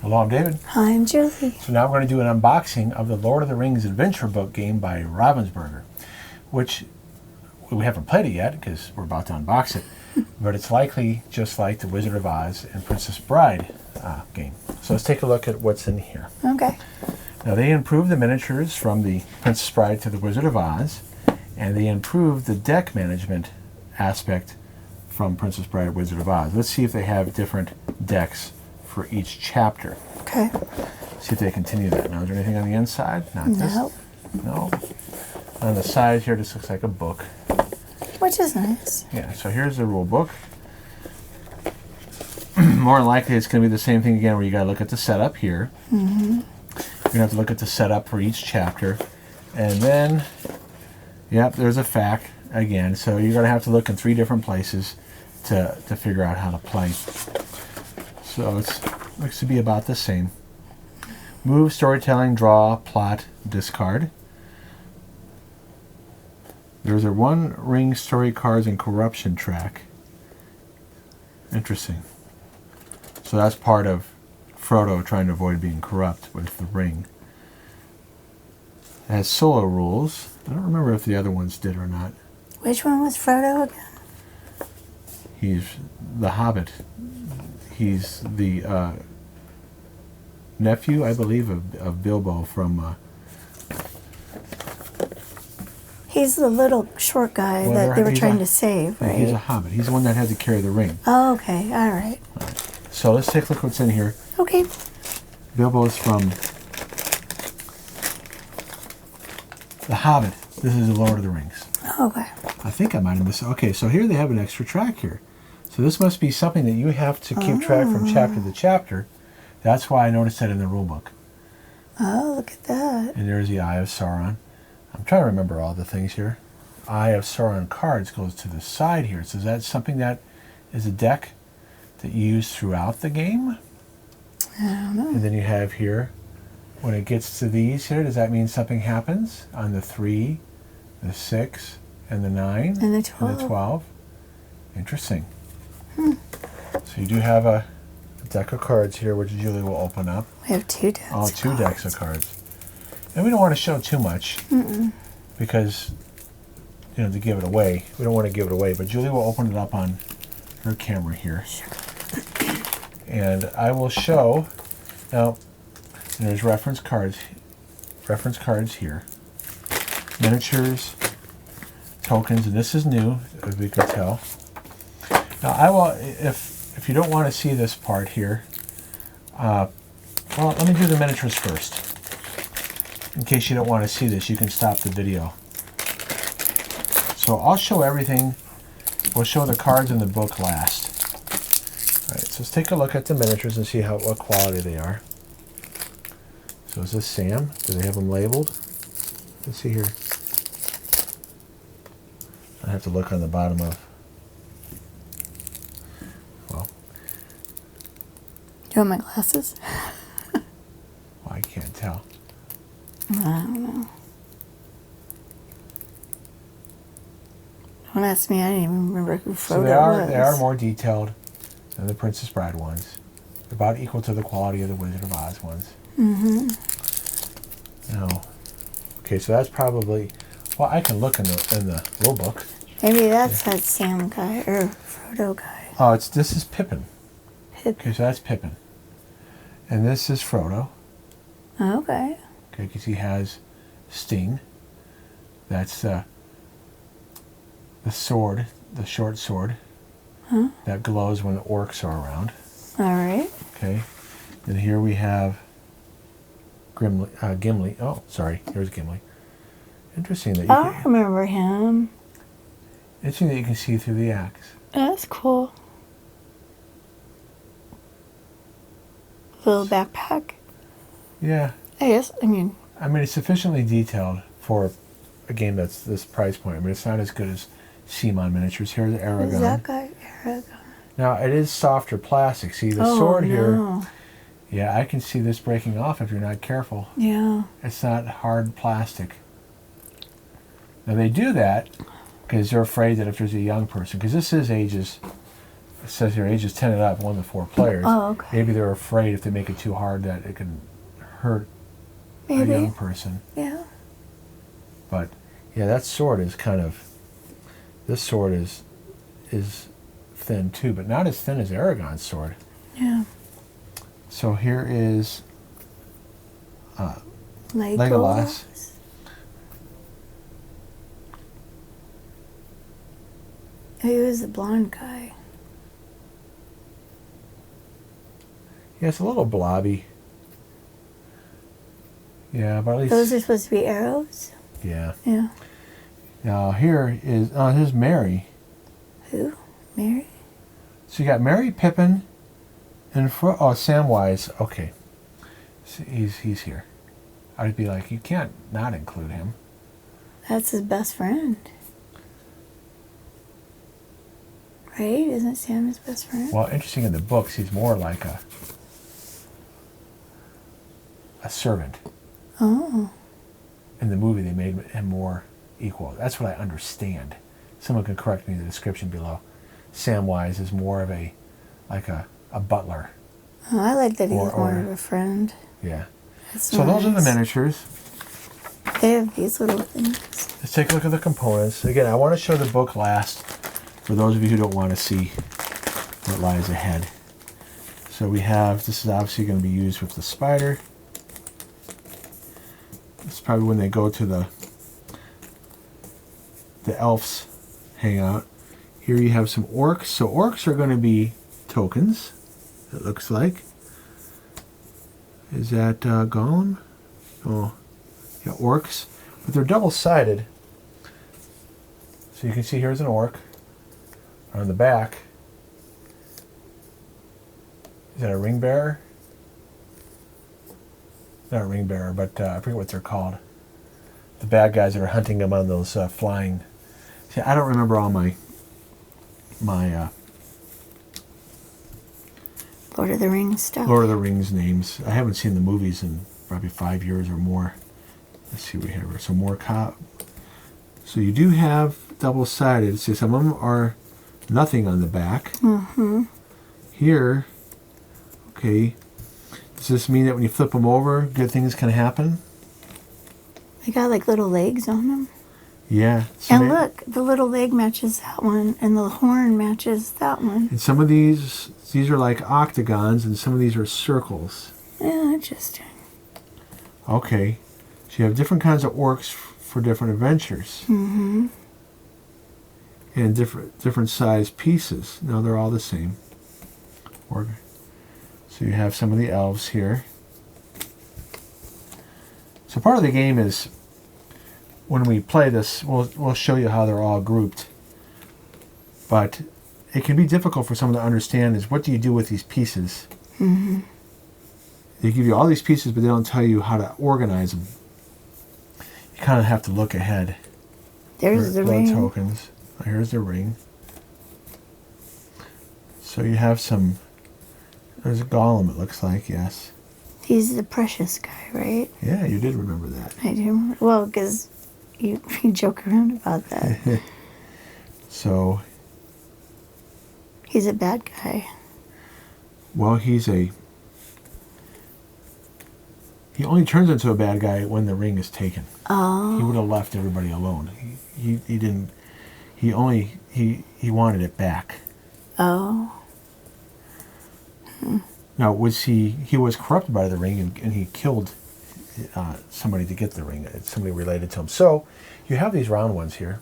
Hello, I'm David. Hi, I'm Julie. So now we're going to do an unboxing of the Lord of the Rings adventure book game by Ravensburger, which we haven't played it yet because we're about to unbox it, but it's likely just like the Wizard of Oz and Princess Bride game. So let's take a look at what's in here. Okay. Now they improved the miniatures from the Princess Bride to the Wizard of Oz, and they improved the deck management aspect from Princess Bride and Wizard of Oz. Let's see if they have different decks for each chapter. Okay. See if they continue that. Now, is there anything on the inside? Not this. No. No. On the side here, this looks like a book. Which is nice. Yeah, so here's the rule book. More than likely, it's going to be the same thing again, where you got to look at the setup here. Mm-hmm. You're going to have to look at the setup for each chapter. And then, yep, there's a fact again. So you're going to have to look in 3 different places to figure out how to play. So it looks to be about the same. Move, storytelling, draw, plot, discard. There's a One Ring story cards and corruption track. Interesting. So that's part of Frodo trying to avoid being corrupt with the ring. It has solo rules. I don't remember if the other ones did or not. Which one was Frodo again? He's the Hobbit. He's the nephew, I believe, of Bilbo from... He's the little short guy that they were trying to save, right? He's a Hobbit. He's the one that had to carry the ring. Oh, okay. All right. So let's take a look what's in here. Okay. Bilbo is from The Hobbit. This is the Lord of the Rings. Okay. I think I might have missed. Okay, so here they have an extra track here. So this must be something that you have to keep track from chapter to chapter. That's why I noticed that in the rulebook. Oh, look at that. And there's the Eye of Sauron. I'm trying to remember all the things here. Eye of Sauron cards goes to the side here. So is that something that is a deck that you use throughout the game? I don't know. And then you have here, when it gets to these here, does that mean something happens on the 3, the 6, and the 9? And the 12. And the 12? Interesting. So you do have a deck of cards here, which Julie will open up. We have 2 decks. All 2 decks of cards. And we don't want to show too much because, you know, to give it away. We don't want to give it away, but Julie will open it up on her camera here. Sure. And I will show, now, there's reference cards here. Miniatures, tokens, and this is new, as we can tell. Now, I will, if you don't want to see this part here, well, let me do the miniatures first. In case you don't want to see this, you can stop the video. So I'll show everything. We'll show the cards in the book last. All right, so let's take a look at the miniatures and see what quality they are. So is this Sam? Do they have them labeled? Let's see here. I have to look on the bottom of... Well... Do you want my glasses? Well, I can't tell. I don't know. Don't ask me. I didn't even remember who Frodo So they are more detailed than the Princess Bride ones. They're about equal to the quality of the Wizard of Oz ones. Mm-hmm. Now, okay, so that's probably... Well, I can look in the rule book. Maybe that's that Sam guy or Frodo guy. Oh, this is Pippin. Pippin. Okay, so that's Pippin. And this is Frodo. Okay. Okay, because he has Sting. That's the sword, the short sword, that glows when the orcs are around. All right. Okay. And here we have Gimli. Oh, sorry. Here's Gimli. Interesting that you I remember him. Interesting that you can see through the axe. That's cool. Little backpack. Yeah. I guess. I mean, it's sufficiently detailed for a game that's this price point. I mean, it's not as good as Simon miniatures. Here's Aragorn. is that guy Aragorn? Now, it is softer plastic. See, the sword here, yeah, I can see this breaking off if you're not careful. Yeah. It's not hard plastic. Now, they do that because they're afraid that if there's a young person, because this is ages it says here ages 10 and up, 1 to 4 players. Oh, okay. Maybe they're afraid if they make it too hard that it can hurt Maybe. a young person. Yeah. But yeah, that sword is kind of. This sword is thin too, but not as thin as Aragorn's sword. Yeah. So here is Legolas. He was the blonde guy. Yeah, it's a little blobby. Yeah, but at least... Those are supposed to be arrows? Yeah. Yeah. Now here is... here's Merry. Who? Mary? So you got Merry, Pippin, and... Samwise. Okay. So he's here. I'd be like, you can't not include him. That's his best friend. Right? Isn't Sam his best friend? Well, interesting, in the books, he's more like a servant. Oh. In the movie, they made him more equal. That's what I understand. Someone can correct me in the description below. Samwise is more of a butler. Oh, I like that he's more of a friend. Yeah. That's so nice. those are the miniatures. They have these little things. Let's take a look at the components. Again, I want to show the book last for those of you who don't want to see what lies ahead. So we have, this is obviously going to be used with the spider. It's probably when they go to the elves hangout. Here you have some orcs. So orcs are going to be tokens, it looks like. Is that Gollum? Oh, yeah, orcs. But they're double-sided. So you can see here's an orc. On the back, is that a ring bearer? Not a ring bearer, but I forget what they're called. The bad guys that are hunting them on those flying. See, I don't remember all my Lord of the Rings stuff. Lord of the Rings names. I haven't seen the movies in probably 5 years or more. Let's see what we have here. So more So you do have double-sided. See, some of them are nothing on the back. Mm-hmm. Here, okay, does this mean that when you flip them over, good things can happen? They got like little legs on them. Yeah. And look, the little leg matches that one, and the horn matches that one. And some of these are like octagons, and some of these are circles. Yeah, interesting. Okay. So you have different kinds of orcs for different adventures. Mm-hmm. And different size pieces. No, they're all the same. So you have some of the elves here. So part of the game is when we play this, we'll show you how they're all grouped. But it can be difficult for someone to understand is what do you do with these pieces? Mm-hmm. They give you all these pieces, but they don't tell you how to organize them. You kind of have to look ahead. There's the ring. Tokens. Here's the ring. So you have some... There's a Gollum, it looks like, yes. He's the precious guy, right? Yeah, you did remember that. I do remember. Well, because you joke around about that. So... He's a bad guy. Well, he only turns into a bad guy when the ring is taken. Oh. He would have left everybody alone. He didn't... He wanted it back. Oh. Now, he was corrupted by the ring, and he killed somebody to get the ring. It's somebody related to him. So, you have these round ones here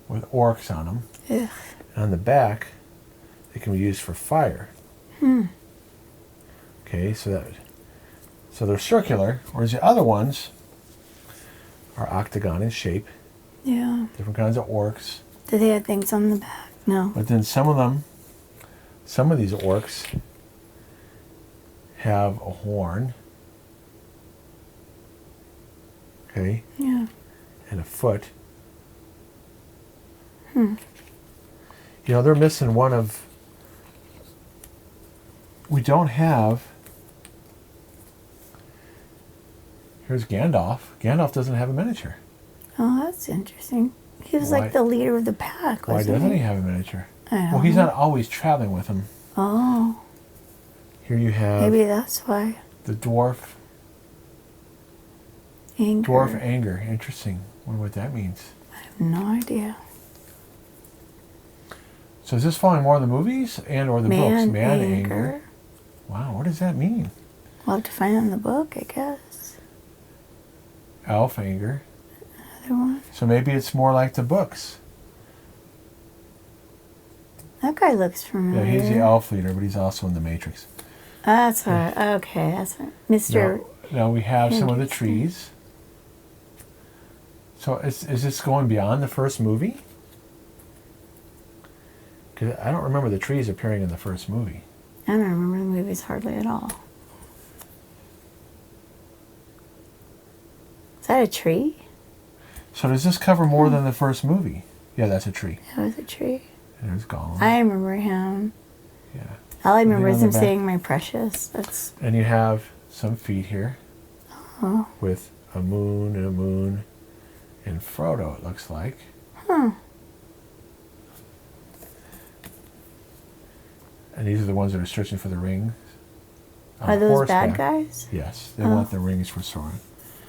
with orcs on them. Ugh. And on the back, they can be used for fire. Okay, so they're circular, whereas the other ones are octagon in shape. Yeah. Different kinds of orcs. Do they have things on the back? No. But then some of these orcs have a horn. Okay. Yeah. And a foot. You know, they're missing one of... We don't have... Here's Gandalf. Gandalf doesn't have a miniature. Oh, that's interesting. He was like the leader of the pack, Why wasn't doesn't he have a miniature? I don't Well, he's know. not always traveling with him. Oh, Here you have maybe that's why. the dwarf. Anger. Dwarf anger. Interesting. Wonder what that means. I have no idea. So is this following more of the movies and or the books? Man anger. Wow, what does that mean? We'll have to find it in the book, I guess. Elf anger. Another one. So maybe it's more like the books. That guy looks familiar. Yeah, he's the elf leader, but he's also in the Matrix. That's what. Okay, that's what. Mr. Now we have some of the trees. So is this going beyond the first movie? Because I don't remember the trees appearing in the first movie. I don't remember the movies hardly at all. Is that a tree? So does this cover more than the first movie? Yeah, that's a tree. That was a tree. And there's Gollum. I remember him. Yeah. All I remember is on the him back. saying "my precious." That's. And you have some feet here Oh. with a moon and Frodo, it looks like. Huh. And these are the ones that are searching for the rings. On Are those horseback. bad guys? Yes, they want the rings for Sauron.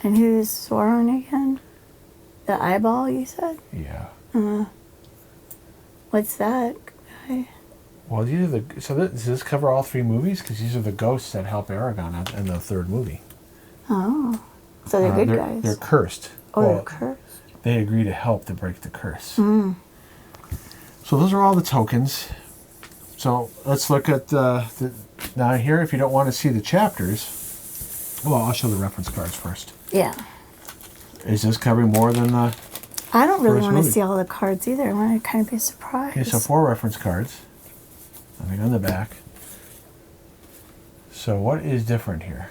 And who's Sauron again? The eyeball, you said? Yeah. What's that guy? Well, these are does this cover all three movies? Because these are the ghosts that help Aragorn in the third movie. Oh. So they're good guys. They're cursed. Oh, Well, they're cursed. They agree to help to break the curse. So those are all the tokens. So let's look at now here. If you don't want to see the chapters, well, I'll show the reference cards first. Yeah. Is this covering more than the? I don't really First want to movie. see all the cards either. I want to kind of be surprised. Okay, so 4 reference cards. Nothing on the back. So what is different here?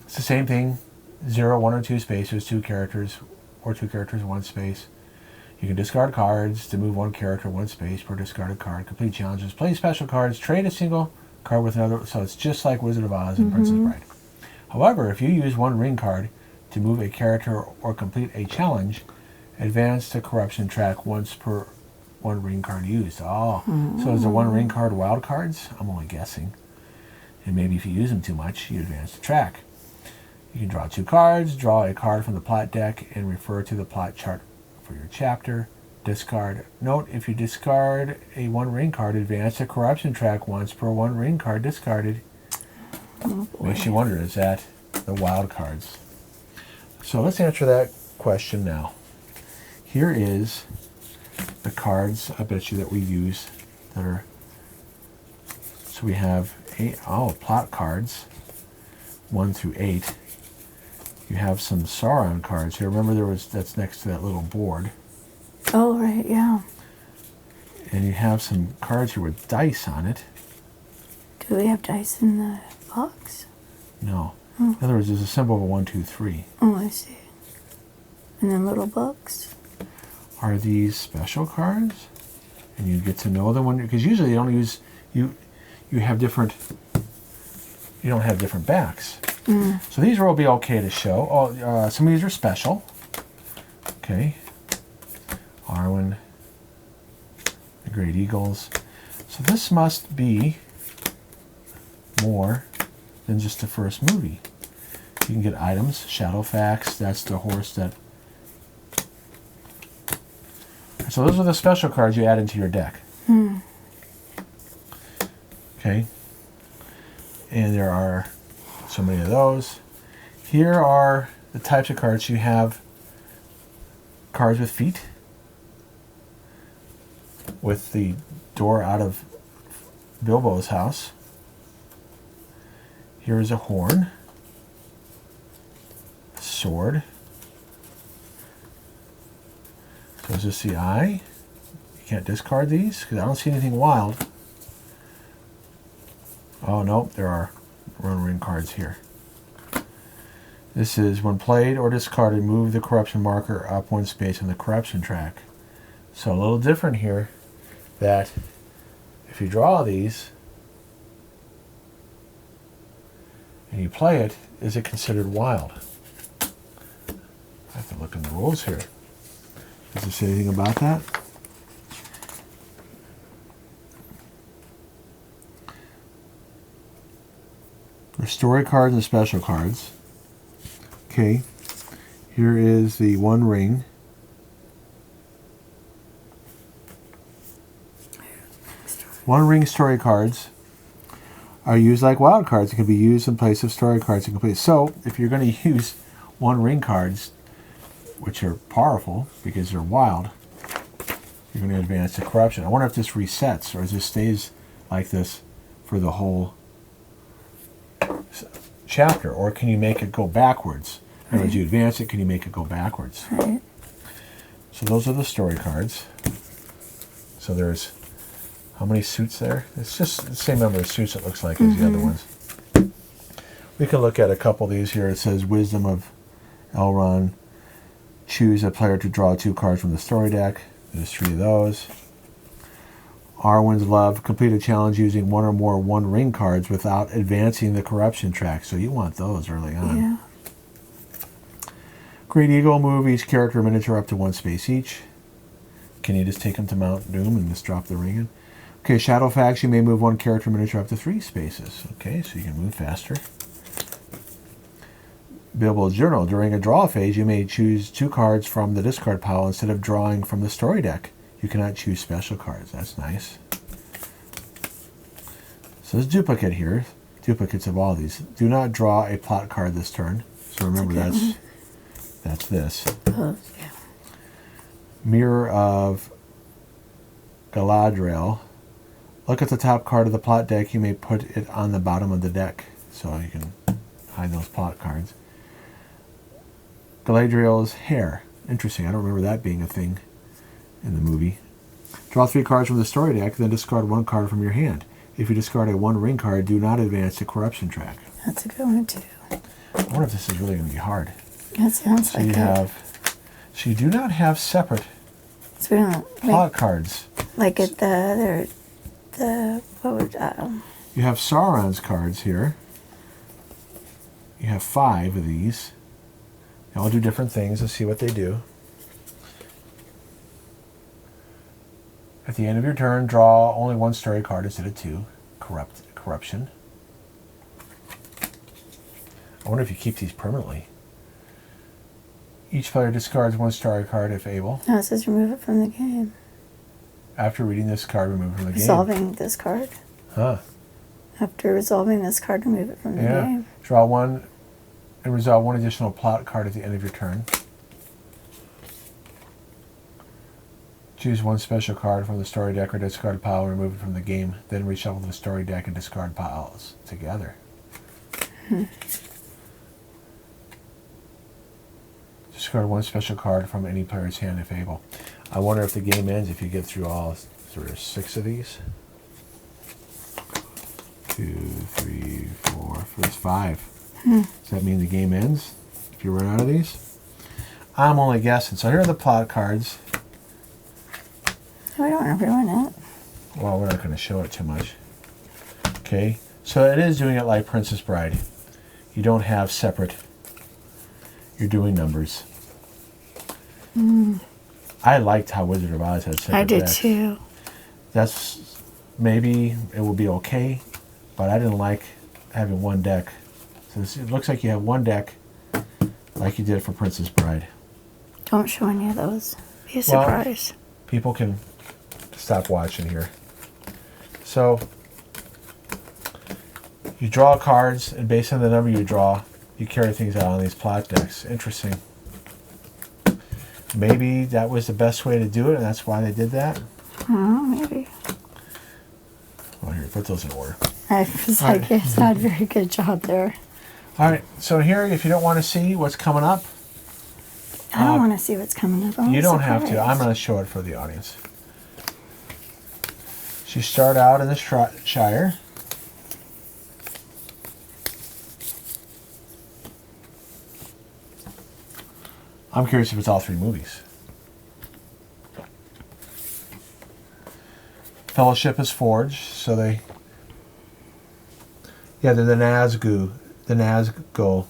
It's the same thing. 0, 1, or 2 spaces, 2 characters, or 2 characters, 1 space. You can discard cards to move 1 character, 1 space per discarded card. Complete challenges. Play special cards. Trade a single card with another. So it's just like Wizard of Oz and Princess Bride. However, if you use 1 ring card to move a character or complete a challenge, advance the corruption track once per 1 ring card used. Oh, so is the 1 ring card wild cards? I'm only guessing. And maybe if you use them too much, you advance the track. You can draw 2 cards, draw a card from the plot deck, and refer to the plot chart for your chapter. Discard. Note, if you discard a 1 ring card, advance the corruption track once per 1 ring card discarded. Makes you wonder, is that the wild cards? So let's answer that question now. Here is the cards, I bet you, that we use that are, so we have 8, plot cards, 1 through 8. You have some Sauron cards here. Remember that's next to that little board. Oh, right, yeah. And you have some cards here with dice on it. Do we have dice in the box? No. In other words, there's a symbol of a 1, 2, 3. Oh, I see. And then little books. Are these special cards? And you get to know them because usually you don't use you have different. You don't have different backs. So these will be okay to show. Oh, some of these are special. Okay. Arwen, the Great Eagles. So this must be more than just the first movie. You can get items, Shadowfax, that's the horse that... So those are the special cards you add into your deck. Okay. And there are so many of those. Here are the types of cards. You have cards with feet, with the door out of Bilbo's house. Here is a horn, a sword. So is this the eye? You can't discard these because I don't see anything wild. Oh no, there are run ring cards here. This is when played or discarded, move the corruption marker up 1 space on the corruption track. So a little different here, that if you draw these and you play it, is it considered wild? I have to look in the rules here. Does it say anything about that? There's story cards and special cards. Okay. Here is the One Ring. One Ring story cards are used like wild cards. It can be used in place of story cards to complete. So, if you're going to use One Ring cards, which are powerful because they're wild, you're going to advance to corruption. I wonder if this resets or if this stays like this for the whole chapter, or can you make it go backwards? In other words, you advance it, can you make it go backwards? Right. So those are the story cards. So there's, how many suits there? It's just the same number of suits it looks like as the other ones. We can look at a couple of these here. It says Wisdom of Elrond. Choose a player to draw 2 cards from the story deck. There's 3 of those. Arwen's Love. Complete a challenge using 1 or more One Ring cards without advancing the corruption track. So you want those early on. Yeah. Great Eagle. Move each character miniature up to 1 space each. Can you just take them to Mount Doom and just drop the ring in? Okay, Shadowfax. You may move 1 character miniature up to 3 spaces. Okay, so you can move faster. Bilbo's Journal. During a draw phase, you may choose 2 cards from the discard pile instead of drawing from the story deck. You cannot choose special cards. That's nice. So there's duplicate here. Duplicates of all these. Do not draw a plot card this turn. So remember that's this. Oh, yeah. Mirror of Galadriel. Look at the top card of the plot deck. You may put it on the bottom of the deck. So you can hide those plot cards. Galadriel's hair. Interesting. I don't remember that being a thing in the movie. Draw 3 cards from the story deck, then discard 1 card from your hand. If you discard a One Ring card, do not advance the corruption track. That's a good one, too. I wonder if this is really going to be hard. That sounds So like you it. have, so you do not have separate So we don't, plot cards. like at the other, You have Sauron's cards here. You have 5 of these. They all do different things. Let's see what they do. At the end of your turn, draw only 1 story card instead of 2. Corruption. I wonder if you keep these permanently. Each player discards 1 story card if able. no, it says remove it from the game. After reading this card, remove it from the game. Resolving this card. Huh. After resolving this card, remove it from the game. Draw 1 and resolve 1 additional plot card at the end of your turn. Choose 1 special card from the story deck or discard pile and remove it from the game. Then reshuffle the story deck and discard piles together. Discard 1 special card from any player's hand if able. I wonder if the game ends if you get through all. So there's 6 of these. 2, 3, 4. There's 5. Does that mean the game ends if you run out of these? I'm only guessing. So here are the plot cards. We don't want to ruin it. Well, we're not going to show it too much. Okay, so it is doing it like Princess Bride. You don't have separate. You're doing numbers. I liked how Wizard of Oz had separate I did decks. too. That's, maybe it will be okay, but I didn't like having 1 deck. So it looks like you have 1 deck like you did for Princess Bride. Don't show any of those. Be a Well, surprise. people can stop watching here. So you draw cards, and based on the number you draw, you carry things out on these plot decks. Interesting. Maybe that was the best way to do it, and that's why they did that. Oh, maybe. Well, here, put those in order. I was like, it's not a very good job there. All right, so here, if you don't want to see what's coming up, I don't want to see what's coming up. you don't have to. I'm going to show it for the audience. So you start out in the Shire. I'm curious if it's all 3 movies. Fellowship is forged, so they're the Nazgûl. The Nazgûl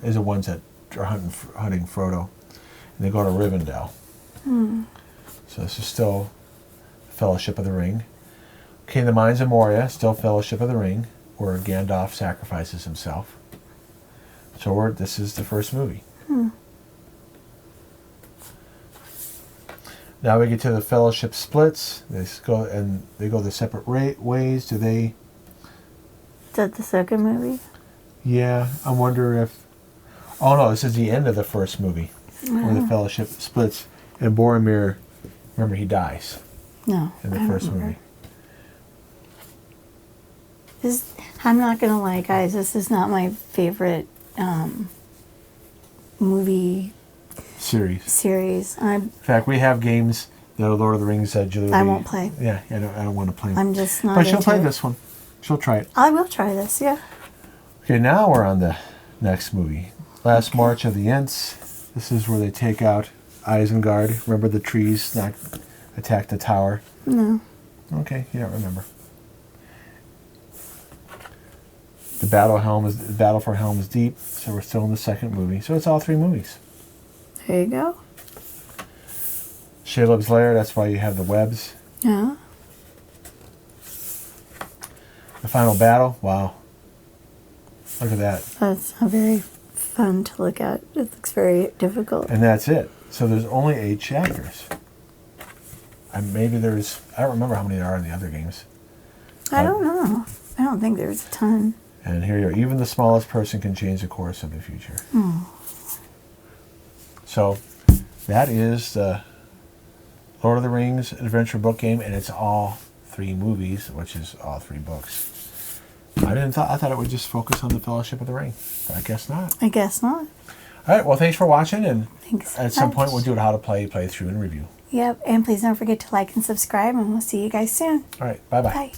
is the ones that are hunting Frodo. and they go to Rivendell. So this is still Fellowship of the Ring. Okay, the Mines of Moria, still Fellowship of the Ring, where Gandalf sacrifices himself. So this is the first movie. Now we get to the Fellowship splits. They go the separate ways. Do they? Is that the second movie? Yeah, I wonder if. Oh no, this is the end of the first movie, where the Fellowship splits, and Boromir, remember, he dies. No, in the first movie. I'm not gonna lie, guys. This is not my favorite movie series. In fact, we have games that are Lord of the Rings that Julie. I won't play. Yeah, I don't want to play them. I'm just not. But she'll play it. this one. She'll try it. I will try this. Yeah. Okay, now we're on the next movie. Last March of the Ents. This is where they take out Isengard. Remember the trees not attack the tower? No. Okay, you don't remember. The battle for Helm's Deep. So we're still in the second movie. So it's all three movies. There you go. Shelob's Lair. That's why you have the webs. Yeah. The final battle. Wow. Look at that. That's not very fun to look at. It looks very difficult. And that's it. So there's only 8 chapters. And maybe there's. I don't remember how many there are in the other games. I don't know. I don't think there's a ton. And here you are. Even the smallest person can change the course of the future. So that is the Lord of the Rings adventure book game, and it's all 3 movies, which is all 3 books. I thought it would just focus on the Fellowship of the Ring, but I guess not. I guess not. All right. Well, thanks for watching, and Thanks at some point we'll do it how to play through, and review. Yep. And please don't forget to like and subscribe, and we'll see you guys soon. All right. Bye-bye. Bye.